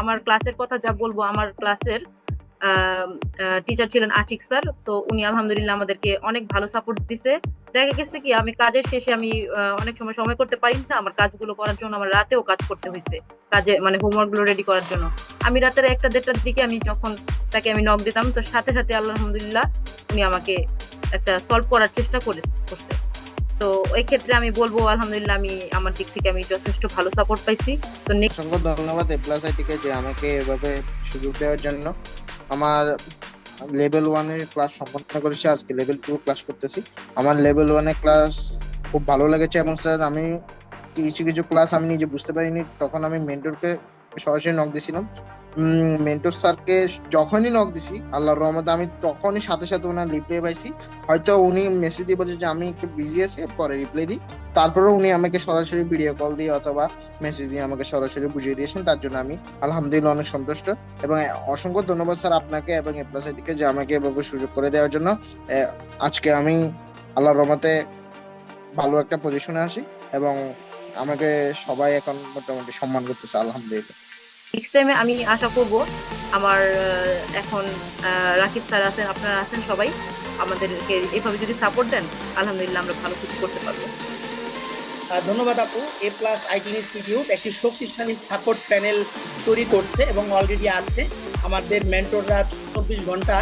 আমার ক্লাসের কথা যা বলবো, আমার ক্লাসের টিচার ছিলেন আশিক স্যার। তো উনি আলহামদুলিল্লাহ আমাদেরকে অনেক ভালো সাপোর্ট দিছে। দেখা গেছে কি আমি কাজের শেষে আমি অনেক সময় সময় করতে পারি না আমার কাজগুলো করার জন্য, আমার রাতেও কাজ করতে হয়েছে কাজে, মানে হোমওয়ার্ক গুলো রেডি করার জন্য। আমি রাতের 1টা 1:30টার দিকে আমি যখন তাকে আমি নক দিতাম, তো সাথে সাথে আলহামদুলিল্লাহ উনি আমাকে একটা সলভ করার চেষ্টা করছে। তো এই ক্ষেত্রে আমি বলবো আলহামদুলিল্লাহ আমি আমার দিক থেকে আমি যথেষ্ট ভালো সাপোর্ট পাইছি। তো অসংখ্য ধন্যবাদ এ প্লাস আইটিকে যে আমাকে এভাবে সুযোগ দেওয়ার জন্য। আমার লেভেল ওয়ানের ক্লাস সম্পন্ন করেছি, আজকে লেভেল টু ক্লাস করতেছি। আমার লেভেল ওয়ানের ক্লাস খুব ভালো লেগেছে এবং স্যার আমি কিছু কিছু ক্লাস আমি নিজে বুঝতে পারিনি, তখন আমি মেন্টরকে সরাসরি নক দিয়েছিলাম। মেন্টর স্যারকে যখনই নক দিছি আল্লাহর রহমতে আমি তখনই সাথে সাথে ওনার রিপ্লাই পাইছি। হয়তো উনি মেসেজ দিয়ে বলছে যে আমি একটু বিজি আছি, পরে রিপ্লাই দিই। তারপরে উনি আমাকে সরাসরি ভিডিও কল দিয়ে অথবা মেসেজ দিয়ে আমাকে সরাসরি বুঝিয়ে দিয়েছেন, তার জন্য আমি আলহামদুলিল্লাহ অনেক সন্তুষ্ট। এবং অসংখ্য ধন্যবাদ স্যার আপনাকে এবং এ প্লাস আইটিকে যে আমাকে এভাবে সুযোগ করে দেওয়ার জন্য। আজকে আমি আল্লাহর রহমতে ভালো একটা পজিশনে আছি এবং আমাকে সবাই এখন মোটামুটি সম্মান করতেছে আলহামদুলিল্লাহ। নেক্সট টাইমে আমি আশা করব আমার এখন রাকিব স্যার আছেন, আপনারা আছেন, সবাই আমাদেরকে এভাবে যদি সাপোর্ট দেন আলহামদুলিল্লাহ আমরা ভালো কিছু করতে পারবো। ধন্যবাদ আপু। এ প্লাস আইটি ইনস্টিটিউট একটি শক্তিশালী সাপোর্ট প্যানেল তৈরি করছে এবং অলরেডি আছে। আমাদের মেন্টররা 24 ঘন্টা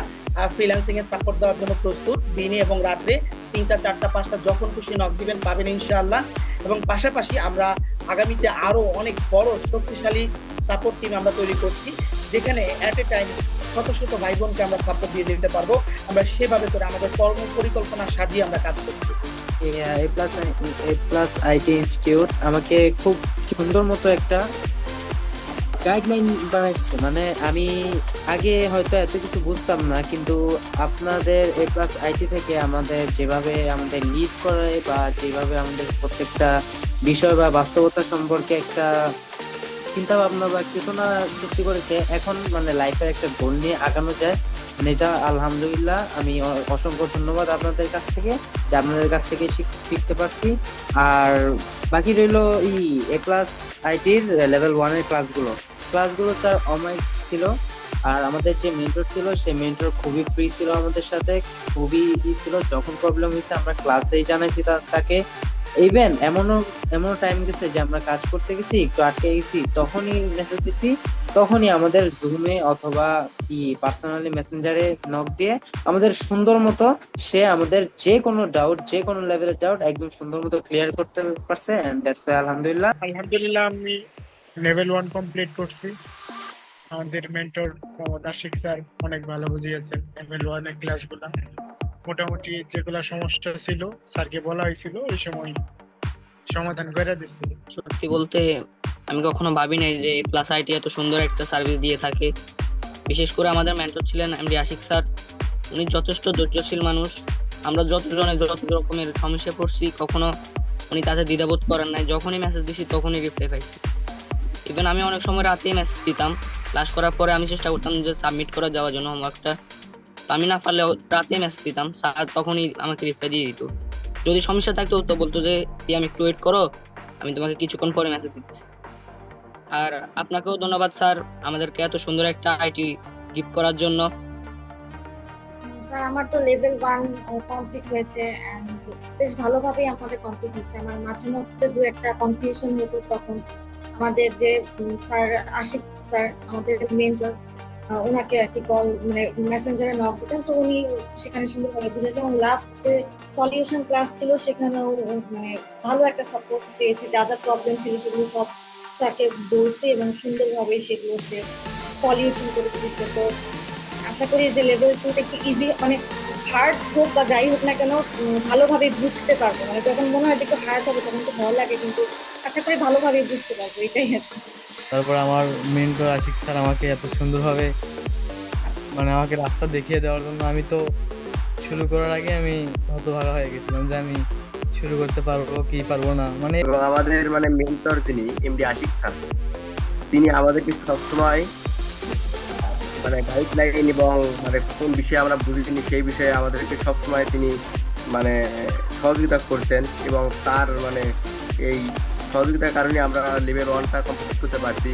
ফ্রিল্যান্সিং এর সাপোর্ট দেওয়ার জন্য প্রস্তুত, দিনে এবং রাত্রে 3টা 4টা 5টা যখন খুশি নক দিবেন পাবেন ইনশাআল্লাহ। এবং পাশাপাশি আমরা আগামীতে আরো অনেক বড় শক্তিশালী সাপোর্ট টিম আমরা তৈরি করছি, যেখানে অ্যাট এ টাইম শত শত ভাই বোনকে আমরা সাপোর্ট দিয়ে যেতে পারবো। আমরা সেভাবে করে আমাদের কর্ম পরিকল্পনা সাজিয়ে আমরা কাজ করছি। এ প্লাস আইটি ইনস্টিটিউট আমাকে খুব সুন্দর মতো একটা গাইডলাইন বানাইছে। মানে আমি আগে হয়তো এত কিছু বুঝতাম না, কিন্তু আপনাদের এ প্লাস আইটি থেকে আমাদের যেভাবে আমাদের লিড করে বা যেভাবে আমাদের প্রত্যেকটা বিষয় বা বাস্তবতা সম্পর্কে একটা চিন্তা ভাবনা বা চেতনা সৃষ্টি করেছে, এখন মানে লাইফের একটা গোল নিয়ে আগানো যায়। মানে এটা আলহামদুলিল্লাহ আমি অসংখ্য ধন্যবাদ আপনাদের কাছ থেকে, যে আপনাদের কাছ থেকে শিখতে পারছি। আর বাকি রইলো এ প্লাস আইটির লেভেল ওয়ানের ক্লাসগুলো স্যার অমায়িক ছিল। আর আমাদের যে মেন্টর ছিল সেই মেন্টর খুবই ফ্রি ছিল, আমাদের সাথে খুবই ছিল। যখন প্রবলেম হয়েছে আমরা ক্লাসেই জানাইছি তাকে। ইভেন এমনও টাইম গেছে যে আমরা কাজ করতে গেছি, একটু আটকে গেছি, তখনই মেসেজ দিছি, তখনই আমাদের জুমে অথবা পার্সোনালি মেসেঞ্জারে নক দিয়ে আমাদের সুন্দর মতো সে আমাদের যে কোনো ডাউট, যে কোনো লেভেলের ডাউট একদম সুন্দর মতো ক্লিয়ার করতে পারছে। এন্ড দ্যাটস আলহামদুলিল্লাহ। আলহামদুলিল্লাহ আমি লেভেল 1 কমপ্লিট করছি। আমাদের মেন্টর মোহাম্মদ আশিক স্যার অনেক ভালো বুঝিয়েছেন লেভেল 1 এর ক্লাসগুলো। মোটামুটি যেগুলা সমস্যা ছিল স্যারকে বলা হয়েছিল ওই সময় সমাধান করে দিচ্ছিল। সত্যি বলতে আমি কখনো ভাবি নাই যে প্লাস আইটি এত সুন্দর একটা সার্ভিস দিয়ে থাকে। বিশেষ করে আমাদের মেন্টর ছিলেন এমডি আশিক স্যার। উনি যথেষ্ট ধৈর্যশীল মানুষ। আমরা যত রকমের সমস্যা পড়ছি কখনো উনি তাতে দ্বিধাবোধ করেন নাই। যখনই মেসেজ দিছি তখনই রিপ্লাই পাইছি। ইভেন আমি অনেক সময় রাতেই মেসেজ দিতাম, ক্লাস করার পরে আমি চেষ্টা করতাম যে সাবমিট করে যাওয়ার জন্য হোমওয়ার্কটা। আমি না পারলে রাতেই মেসেজ দিতাম, স্যার তখনই আমাকে রিপ্লাই দিয়ে দিত। যদি সমস্যা থাকতো তো বলতো যে আমি একটু ওয়েট করো, আমি তোমাকে কিছুক্ষণ পরে মেসেজ দিচ্ছি। আর আপনাকেও ধন্যবাদ স্যার আমাদেরকে এত সুন্দর একটা আইটি গিফট করার জন্য। স্যার আমার তো লেভেল 1 কমপ্লিট হয়েছে, বেশ ভালোভাবেই আমাদের কমপ্লিট হয়েছে। আমার মাঝে মধ্যে দু একটা কনফিউশন হতো, তখন আমাদের যে স্যার আশিক স্যার আমাদের মেন্টর, ওনাকে আর কি কল মানে মেসেঞ্জারে নক দিতাম, তো উনি সেখানে সুন্দরভাবে বুঝেছে। এবং লাস্ট যে সলিউশন ক্লাস ছিল সেখানেও মানে ভালো একটা সাপোর্ট পেয়েছি। যা যা প্রবলেম ছিল সেগুলো সব স্যারকে বলছি এবং সুন্দরভাবে সেগুলো সে সলিউশন করে দিয়েছে। তো আশা করি যে লেভেল 2 একটু ইজি, মানে হার্ড হোক বা যাই হোক না কেন ভালোভাবে বুঝতে পারবো। মানে যখন মনে হয় যে একটু হার্ড হবে তখন তো ভয় লাগে, কিন্তু আশা করি ভালোভাবে বুঝতে পারবো, এটাই আছে। তারপর আমার মেন্টর আশিক স্যার আমাকে এত সুন্দরভাবে মানে আমাকে রাস্তা দেখিয়ে দেওয়ার জন্য, আমি তো শুরু করার আগে আমি হতভাগা হয়ে গেছিলাম যে আমি শুরু করতে পারবো কি পারবো না। মানে এবং আমাদের মানে মেন্টর যিনি এমডি আশিক স্যার, তিনি আমাদেরকে সবসময় মানে গাইডলাইন এবং মানে কোন বিষয়ে আমরা বুঝিনি সেই বিষয়ে আমাদেরকে সবসময় তিনি মানে সহযোগিতা করতেন। এবং তার মানে এই সহযোগিতার কারণে আমরা লেভেল 1টা কমপ্লিট করতে পারছি।